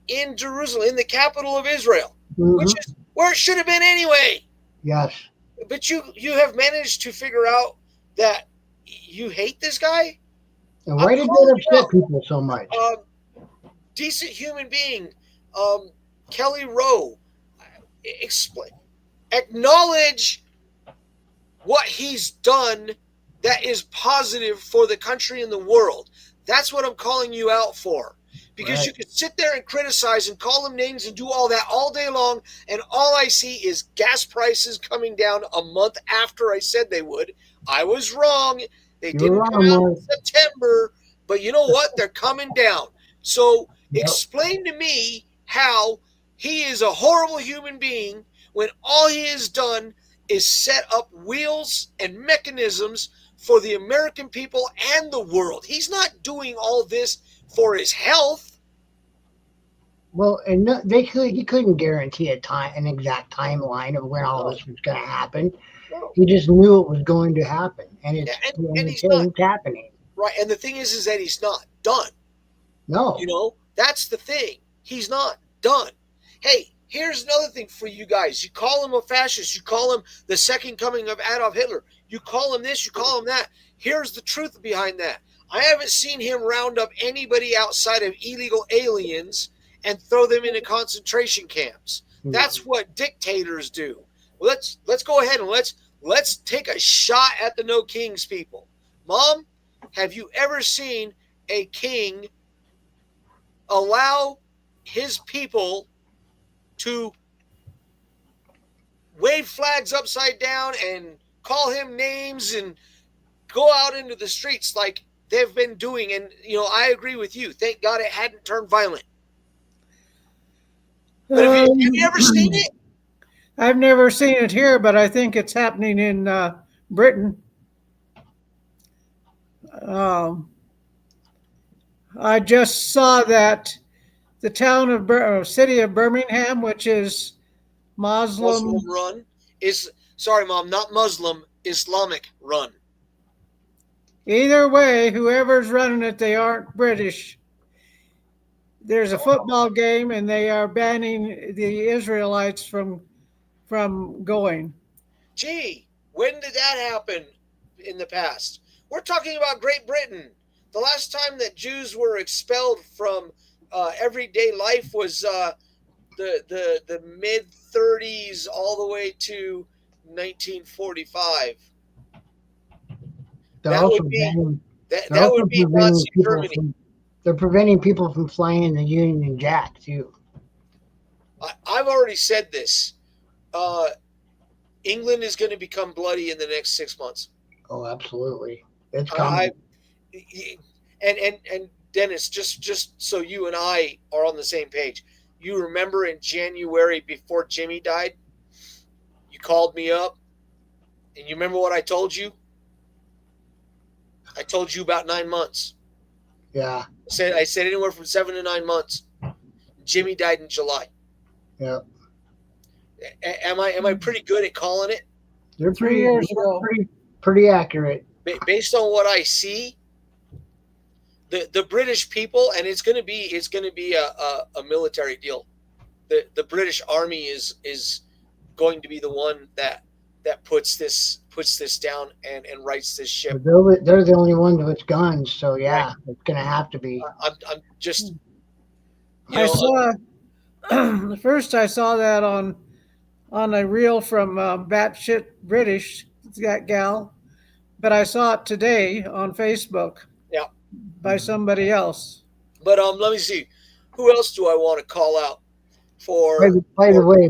in Jerusalem, in the capital of Israel, which is where it should have been anyway? Yes. But you have managed to figure out that you hate this guy? And why did that upset people so much? Decent human being, Kelly Rowe, acknowledge what he's done that is positive for the country and the world. That's what I'm calling you out for. Because you can sit there and criticize and call them names and do all that all day long, and all I see is gas prices coming down a month after I said they would. I was wrong. They didn't come out in September, but you know what? They're coming down. So explain to me how he is a horrible human being when all he has done is set up wheels and mechanisms for the American people and the world. He's not doing all this for his health. Well, and he couldn't guarantee an exact timeline of when all this was going to happen. He just knew it was going to happen, and it's happening. Right, and the thing is that he's not done. No. That's the thing. He's not done. Hey, here's another thing for you guys. You call him a fascist. You call him the second coming of Adolf Hitler. You call him this. You call him that. Here's the truth behind that. I haven't seen him round up anybody outside of illegal aliens and throw them into concentration camps. That's what dictators do. Well, let's go ahead and let's take a shot at the No Kings people. Mom, have you ever seen a king allow his people to wave flags upside down and call him names and go out into the streets like they've been doing. And, I agree with you. Thank God it hadn't turned violent. But have you ever seen it? I've never seen it here, but I think it's happening in Britain. I just saw that the town of city of Birmingham, which is Muslim run, is, sorry, Mom, not Muslim, Islamic run. Either way, whoever's running it, they aren't British. There's a football game, and they are banning the Israelites from going. Gee, when did that happen in the past? We're talking about Great Britain. The last time that Jews were expelled from everyday life was the mid 30s all the way to 1945. That would be Nazi Germany. They're preventing people from flying in the Union Jack too. I've already said this. England is going to become bloody in the next 6 months. Oh, absolutely. It's coming. And Dennis, just so you and I are on the same page, you remember in January before Jimmy died, you called me up, and you remember what I told you? I told you about 9 months. Yeah. I said anywhere from 7 to 9 months. Jimmy died in July. Yeah. Am I pretty good at calling it? They're pretty accurate. Based on what I see, the British people, and it's going to be a military deal. The British Army is going to be the one that puts this down and rights this ship. They're the only ones with guns, so yeah, right. It's going to have to be. I'm just. First I saw that on a reel from Batshit British, that gal, but I saw it today on Facebook. Yeah. By somebody else. But let me see, who else do I want to call out for? By the way,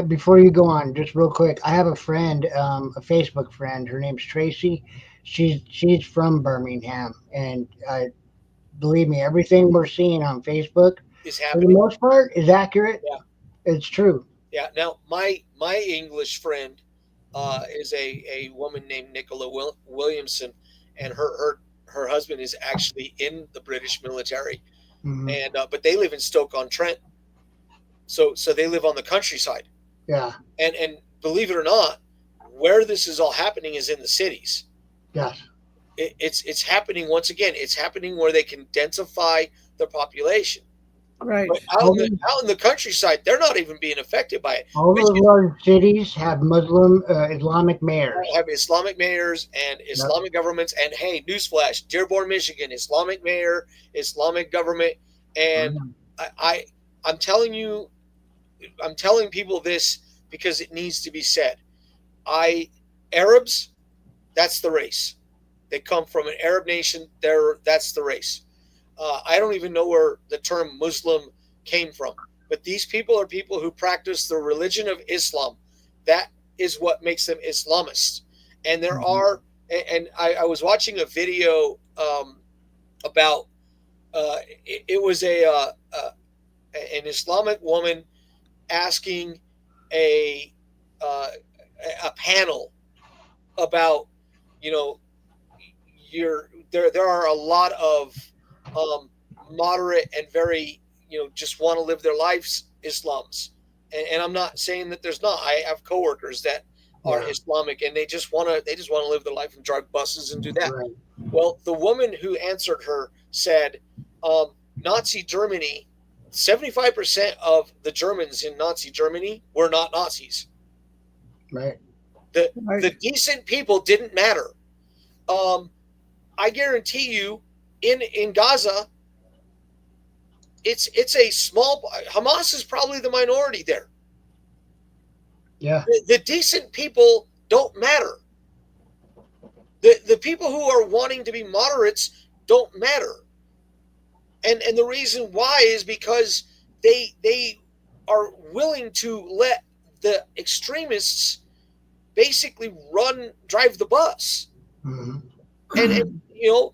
before you go on, just real quick, I have a friend, a Facebook friend. Her name's Tracy. She's from Birmingham, and believe me, everything we're seeing on Facebook is happening. For the most part is accurate. Yeah, it's true. Yeah. Now, my English friend is a woman named Nicola Williamson, and her husband is actually in the British military, and but they live in Stoke-on-Trent, so they live on the countryside. Yeah. And believe it or not, where this is all happening is in the cities. Yes. It's happening once again. It's happening where they can densify the population. Right. But out in the countryside, they're not even being affected by it. All those large cities have Muslim, Islamic mayors. Have Islamic mayors and Islamic governments. And hey, newsflash: Dearborn, Michigan, Islamic mayor, Islamic government. And I'm telling you, I'm telling people this because it needs to be said. Arabs, that's the race. They come from an Arab nation. That's the race. I don't even know where the term Muslim came from, but these people are people who practice the religion of Islam. That is what makes them Islamists. And there are, and I was watching a video about, it was an Islamic woman asking a panel about, there are a lot of moderate and very, just want to live their lives Islams. And I'm not saying that there's not. I have coworkers that are Islamic and they just want to live their life and drive buses and do that. Right. Well, the woman who answered her said, Nazi Germany, 75% of the Germans in Nazi Germany were not Nazis. Right. The decent people didn't matter. I guarantee you, in Gaza, it's a small. Hamas is probably the minority there. Yeah. The decent people don't matter. The people who are wanting to be moderates don't matter. And the reason why is because they are willing to let the extremists basically drive the bus. Mhm. And you know,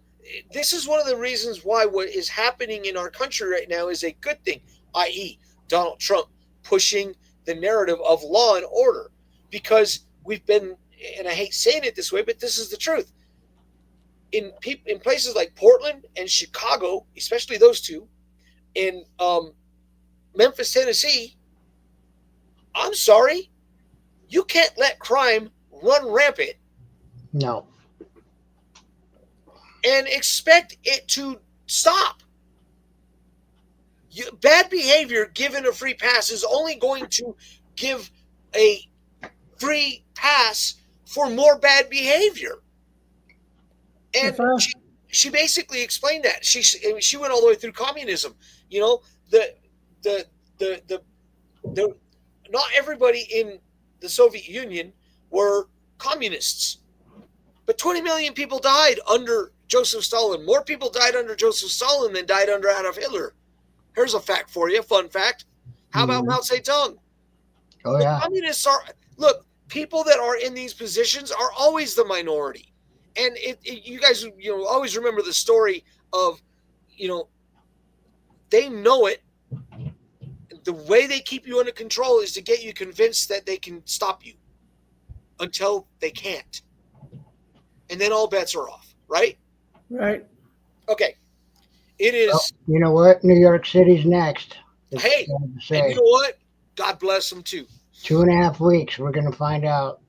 this is one of the reasons why what is happening in our country right now is a good thing, i.e., Donald Trump pushing the narrative of law and order, because we've been, and I hate saying it this way, but this is the truth. In places like Portland and Chicago, especially those two, in Memphis, Tennessee, I'm sorry, you can't let crime run rampant No. and expect it to stop. Bad behavior given a free pass is only going to give a free pass for more bad behavior. And she basically explained that. She went all the way through communism. You know, the not everybody in the Soviet Union were communists, but 20 million people died under Joseph Stalin. More people died under Joseph Stalin than died under Adolf Hitler. Here's a fact for you, fun fact. How about Mao Zedong? Oh, yeah. Communists are, look, people that are in these positions are always the minority. And you guys, always remember the story of, they know it. The way they keep you under control is to get you convinced that they can stop you until they can't. And then all bets are off, right? Right. Okay. It is. Well, you know what? New York City's next. Hey, and you know what? God bless them too. 2.5 weeks. We're going to find out.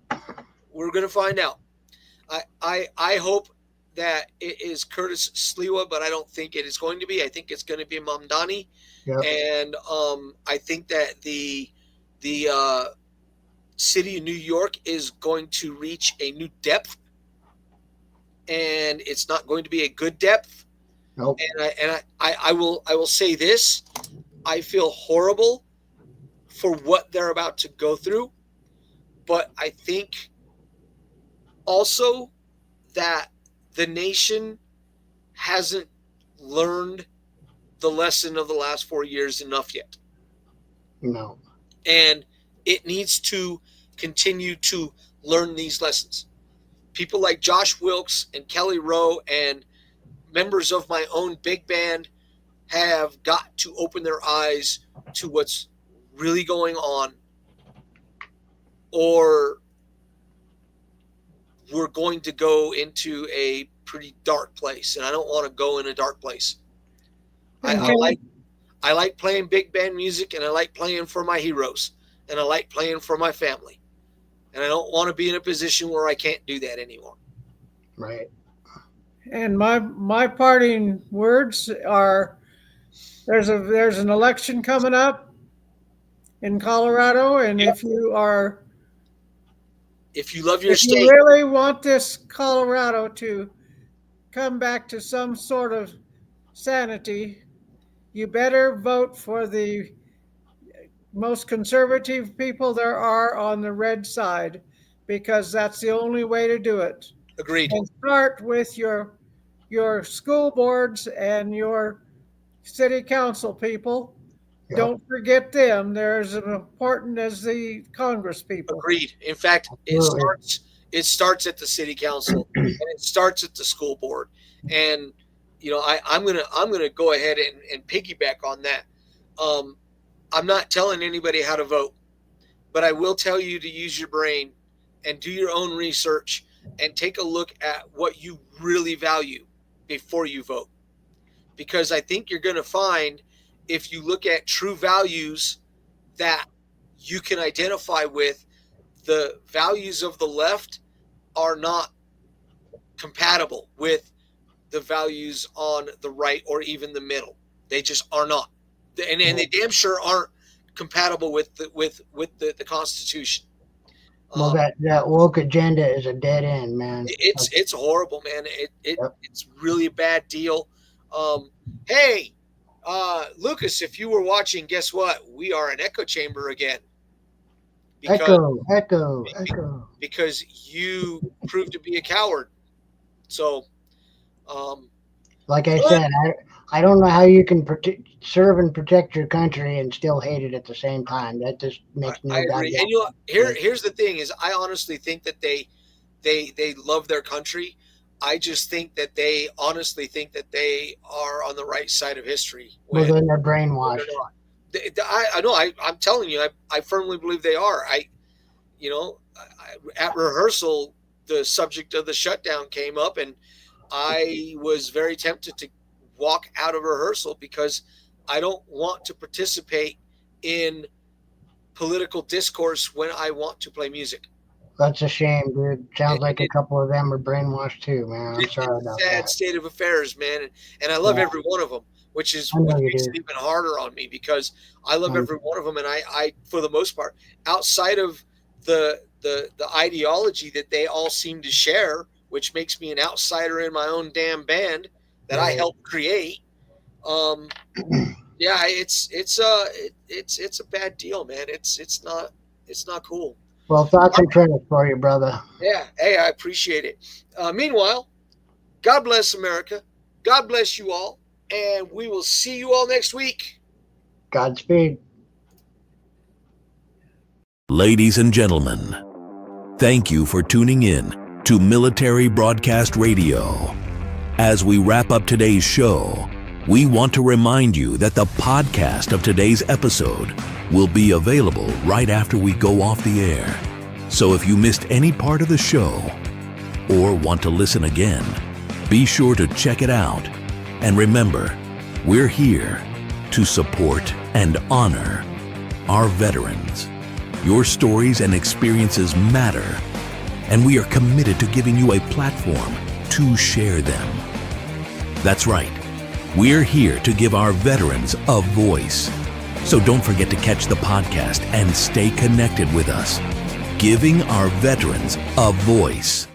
We're going to find out. I hope that it is Curtis Sliwa, but I don't think it is going to be. I think it's going to be Mamdani. Yep. And I think that the city of New York is going to reach a new depth, and it's not going to be a good depth. Nope. And I will say this: I feel horrible for what they're about to go through, but I think also that the nation hasn't learned the lesson of the last 4 years enough yet. No. And it needs to continue to learn these lessons. People like Josh Wilkes and Kelly Rowe and members of my own big band have got to open their eyes to what's really going on, or we're going to go into a pretty dark place, and I don't want to go in a dark place. I like playing big band music, and I like playing for my heroes, and I like playing for my family, and I don't want to be in a position where I can't do that anymore. Right. And my parting words are: there's an election coming up in Colorado, and Yep. if you love your state, you really want this Colorado to come back to some sort of sanity, you better vote for the most conservative people there are on the red side, because that's the only way to do it. Agreed. And start with your school boards and your city council people. Yep. Don't forget them. They're as important as the Congress people. Agreed. In fact, it starts at the city council and it starts at the school board. And I'm gonna go ahead and piggyback on that. I'm not telling anybody how to vote, but I will tell you to use your brain and do your own research and take a look at what you really value before you vote. Because I think you're going to find, if you look at true values that you can identify with, the values of the left are not compatible with the values on the right or even the middle. They just are not. And they damn sure aren't compatible with the Constitution. Well, that woke agenda is a dead end, man. It's horrible, man. Yep. It's really a bad deal. Hey, Lucas, if you were watching, guess what? We are an echo chamber again. Echo. Because you proved to be a coward. So, Like I said, I don't know how you can serve and protect your country and still hate it at the same time. That just makes no I agree. goddamn And you know, here's the thing: is I honestly think that they love their country. I just think that they honestly think that they are on the right side of history. Well, then they're brainwashed. I know. I'm telling you, I firmly believe they are. At rehearsal, the subject of the shutdown came up, and I was very tempted to walk out of rehearsal because I don't want to participate in political discourse when I want to play music. That's a shame, dude. Sounds like a couple of them are brainwashed too, man. I'm sorry about Sad that. state of affairs, man. And I love every one of them, which makes it even harder on me because I love every one of them. And I, for the most part, outside of the ideology that they all seem to share, which makes me an outsider in my own damn band that I helped create. Yeah, it's a bad deal, man. It's not cool. Well, thoughts and prayers for you, brother. Yeah. Hey, I appreciate it. Meanwhile, God bless America. God bless you all. And we will see you all next week. Godspeed. Ladies and gentlemen, thank you for tuning in to Military Broadcast Radio. As we wrap up today's show, we want to remind you that the podcast of today's episode will be available right after we go off the air. So if you missed any part of the show or want to listen again, be sure to check it out. And remember, we're here to support and honor our veterans. Your stories and experiences matter, and we are committed to giving you a platform to share them. That's right. We're here to give our veterans a voice. So don't forget to catch the podcast and stay connected with us. Giving our veterans a voice.